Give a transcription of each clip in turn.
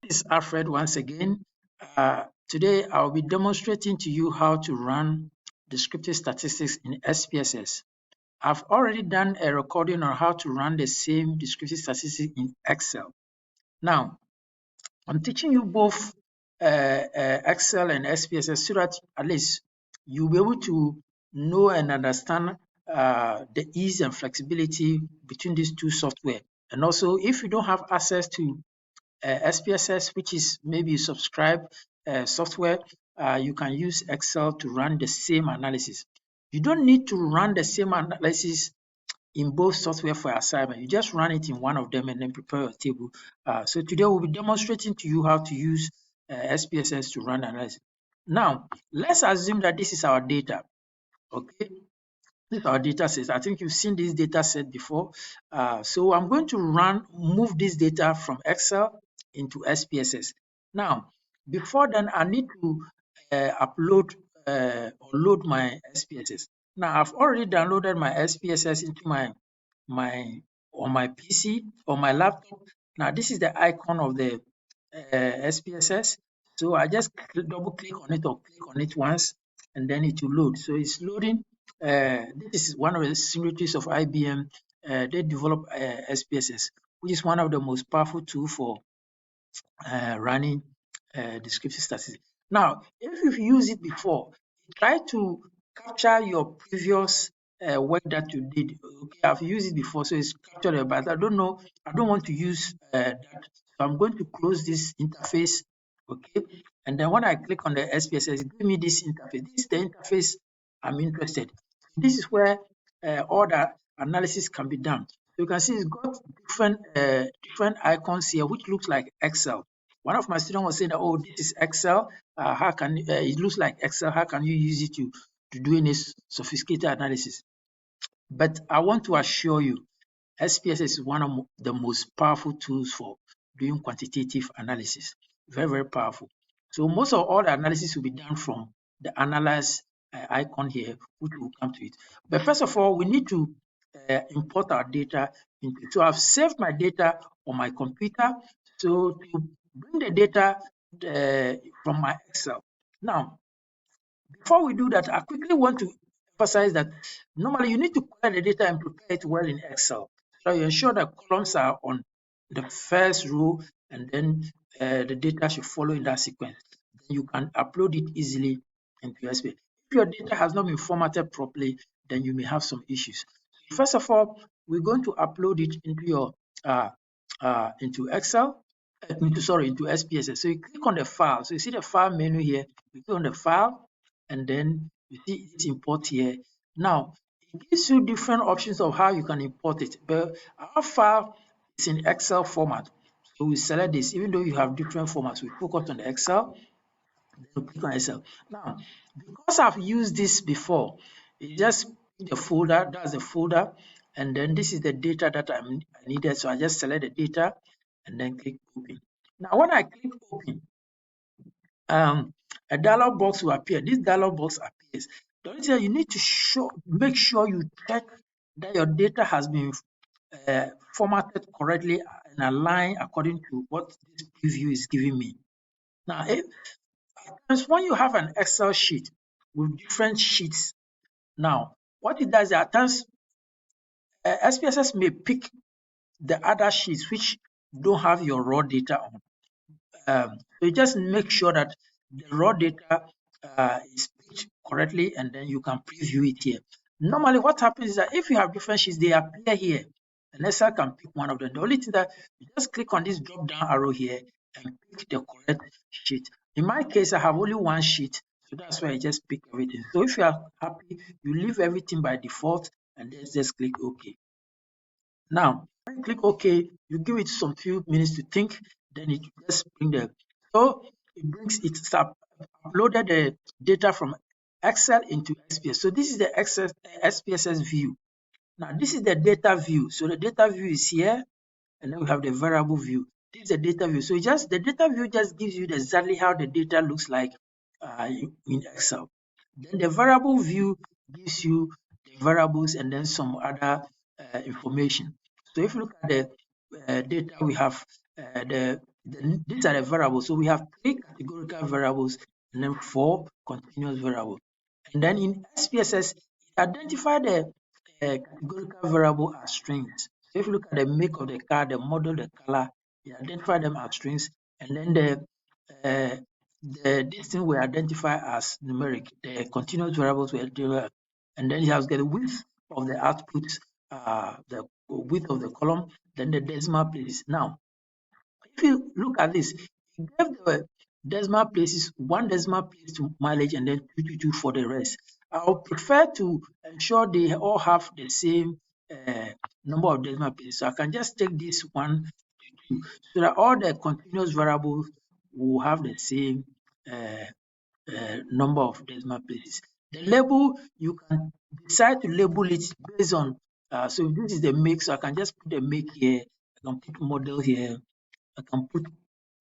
This is Alfred once again. Today I'll be demonstrating to you how to run descriptive statistics in SPSS. I've already done a recording on how to run the same descriptive statistics in Excel. Now, I'm teaching you both Excel and SPSS so that at least you'll be able to know and understand the ease and flexibility between these two software. And also, if you don't have access to SPSS, which is maybe subscribe software, you can use Excel to run the same analysis. You don't need to run the same analysis in both software for assignment. You just run it in one of them and then prepare your table. So today we'll be demonstrating to you how to use SPSS to run analysis. Now, let's assume that this is our data. Okay, this is our data set. I think you've seen this data set before. So I'm going to move this data from Excel into SPSS. Now, before then, I need to upload or load my SPSS. Now, I've already downloaded my SPSS into on my PC or my laptop. Now, this is the icon of the SPSS. So I just double click on it or click on it once, and then it will load. So it's loading. This is one of the similarities of IBM. They develop SPSS, which is one of the most powerful tools for running descriptive statistics. Now, if you've used it before, try to capture your previous work that you did. Okay, I've used it before, so it's captured, but I don't know, I don't want to use that. So I'm going to close this interface. Okay, and then when I click on the SPSS, give me this interface. This is the interface I'm interested. This is where all the analysis can be done. So you can see it's got different icons here, which looks like Excel. One of my students was saying that, oh, this is Excel. How can it looks like Excel? How can you use it to do any sophisticated analysis? But I want to assure you, SPSS is one of the most powerful tools for doing quantitative analysis. Very, very powerful. So most of all the analysis will be done from the analyze icon here, which will come to it. But first of all, we need to import our data into it. So I've saved my data on my computer. So to bring the data from my Excel. Now, before we do that, I quickly want to emphasize that normally you need to collect the data and prepare it well in Excel. So you ensure that columns are on the first row and then the data should follow in that sequence. Then you can upload it easily into SPSS. If your data has not been formatted properly, then you may have some issues. First of all, we're going to upload it into your into Excel, into SPSS. So you click on the file. So you see the file menu here. You click on the file, and then you see it's import here. Now it gives you different options of how you can import it, but our file is in Excel format. So we select this, even though you have different formats. We focus on the Excel, then we click on Excel. Now, because I've used this before, you just pick the folder, that's the folder, and then this is the data that I needed. So I just select the data and then click open. Now, when I click open, a dialog box will appear. This dialog box appears. The only thing you need to make sure you check that your data has been formatted correctly and aligned according to what this preview is giving me. Now, when you have an Excel sheet with different sheets, now what it does is at times SPSS may pick the other sheets which don't have your raw data on. So you just make sure that the raw data is picked correctly, and then you can preview it here. Normally, what happens is that if you have different sheets, they appear here, and Excel can pick one of them. The only thing that you just click on this drop down arrow here and pick the correct sheet. In my case, I have only one sheet, so that's why I just pick everything. So if you are happy, you leave everything by default, and then just click OK. Now, when you click OK, you give it some few minutes to think, then it just bring the it's uploaded the data from Excel into SPSS. So this is the SPSS view. Now this is the data view. So the data view is here, and then we have the variable view. This is the data view. So the data view just gives you exactly how the data looks like in Excel. Then the variable view gives you the variables and then some other information. So if you look at the data, we have the Then these are the variables. So we have 3 categorical variables and then 4 continuous variables. And then in SPSS, identify the categorical variable as strings. So if you look at the make of the car, the model, the color, you identify them as strings, and then this thing we identify as numeric. The continuous variables we identify, and then you have the width of the output, the width of the column, then the decimal places. Now, if you look at this, it gave the decimal places, one decimal place to mileage and then 222 for the rest. I would prefer to ensure they all have the same number of decimal places. So I can just take this one to 2 so that all the continuous variables will have the same number of decimal places. The label, you can decide to label it based on, so this is the make, so I can just put the make here, I can put model here, I can put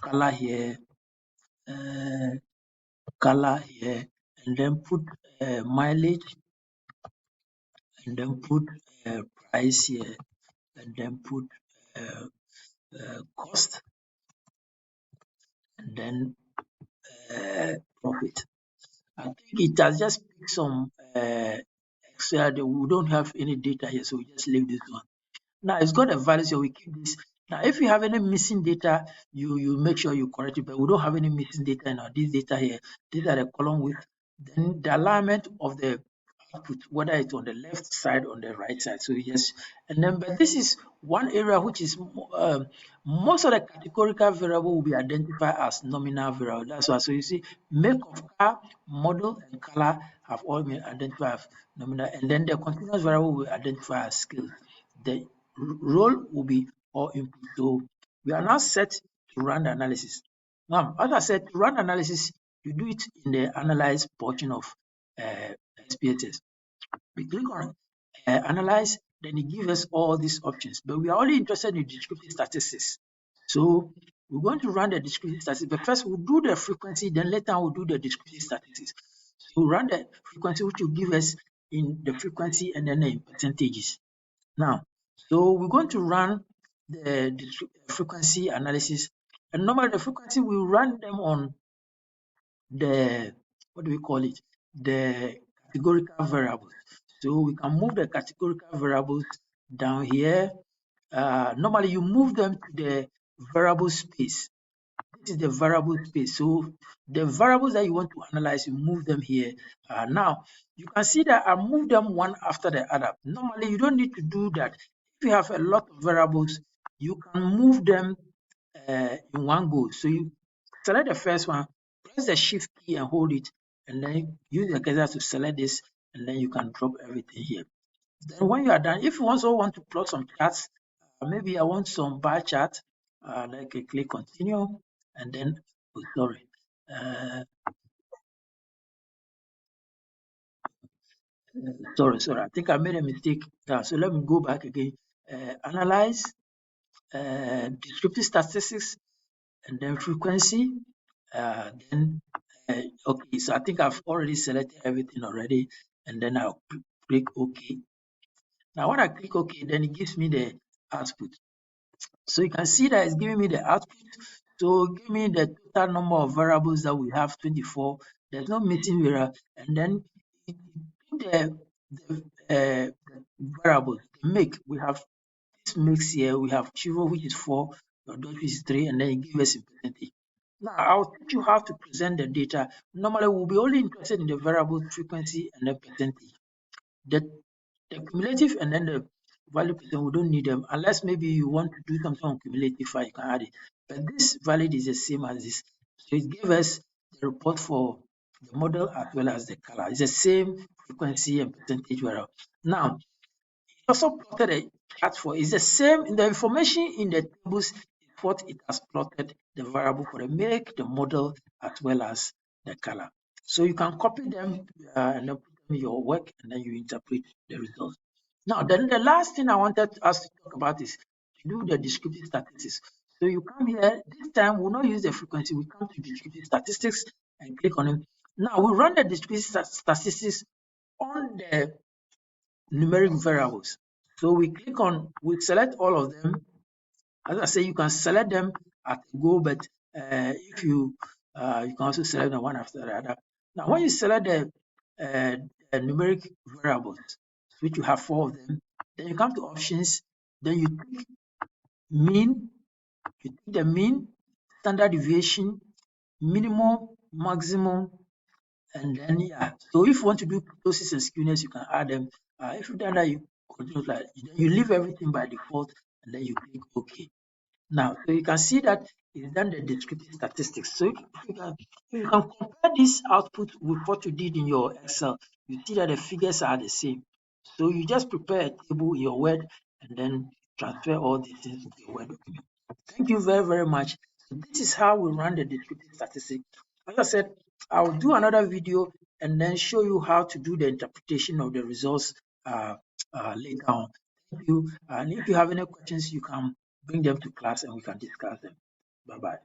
color here, uh, and then put mileage, and then put price here, and then put cost, and then profit. I think it has just picked some Excel. We don't have any data here, so we just leave this one. Now it's got a value, so we keep this. Now, if you have any missing data, you make sure you correct it. But we don't have any missing data in our this data here. These are the column width. Then the alignment of the output, whether it's on the left side or on the right side. So yes, and then but this is one area which is most of the categorical variable will be identified as nominal variable. That's why. So you see, make of car, model, and color have all been identified as nominal, and then the continuous variable will identify as scale. The role will be all input. So we are now set to run the analysis. Now, as I said, to run analysis, you do it in the analyze portion of SPSS. We click on analyze, then it gives us all these options. But we are only interested in descriptive statistics. So we're going to run the descriptive statistics. But first, we'll do the frequency, then later we'll do the descriptive statistics. So we'll run the frequency, which will give us in the frequency and then in percentages. Now, so we're going to run the frequency analysis. And normally the frequency, we run them on the, what do we call it? The categorical variables. So we can move the categorical variables down here. Normally you move them to the variable space. This is the variable space. So the variables that you want to analyze, you move them here. Now, you can see that I move them one after the other. Normally, you don't need to do that. If you have a lot of variables, you can move them in one go. So you select the first one, press the shift key and hold it, and then use the cursor to select this, and then you can drop everything here. Then when you are done, if you also want to plot some charts, maybe I want some bar chart, like I click continue, and then, oh, sorry, sorry, I think I made a mistake. So let me go back again, analyze, descriptive statistics, and then frequency, then, okay, so I think I've already selected everything already, and then I'll click OK. Now when I click OK, then it gives me the output. So you can see that it's giving me the output. So give me the total number of variables that we have, 24. There's no missing variable. And then the variables, the make, we have this mix here. We have 0, which is 4, which is 3, and then it gives us a percentage. Now, I'll teach you how to present the data. Normally, we'll be only interested in the variable frequency and the percentage. The cumulative and then the value percent, we don't need them unless maybe you want to do something on cumulative file, you can add it. But this valid is the same as this. So it gives us the report for the model as well as the color. It's the same frequency and percentage variable. Now, it also plotted a chart for it's the same in the information in the tables is what it has plotted the variable for the make, the model, as well as the color. So you can copy them and then put them in your work, and then you interpret the results. Now, then the last thing I wanted us to talk about is to do the descriptive statistics. So you come here, this time we'll not use the frequency, we come to descriptive statistics and click on it. Now we run the descriptive statistics on the numeric variables. So we click on, we select all of them. As I say, you can select them at a go, but if you you can also select them one after the other. Now, when you select the numeric variables, which you have 4 of them, then you come to options, then you click mean, you take the mean, standard deviation, minimum, maximum, and then yeah. So if you want to do kurtosis and skewness, you can add them. If you done that, you continue like you leave everything by default, and then you click OK. Now, so you can see that it's done the descriptive statistics. So if you can compare this output with what you did in your Excel, you see that the figures are the same. So you just prepare a table in your Word and then transfer all these things into your Word document. Thank you very, very much. So this is how we run the descriptive statistics. As I said, I'll do another video and then show you how to do the interpretation of the results later on. Thank you. And if you have any questions, you can bring them to class and we can discuss them. Bye-bye.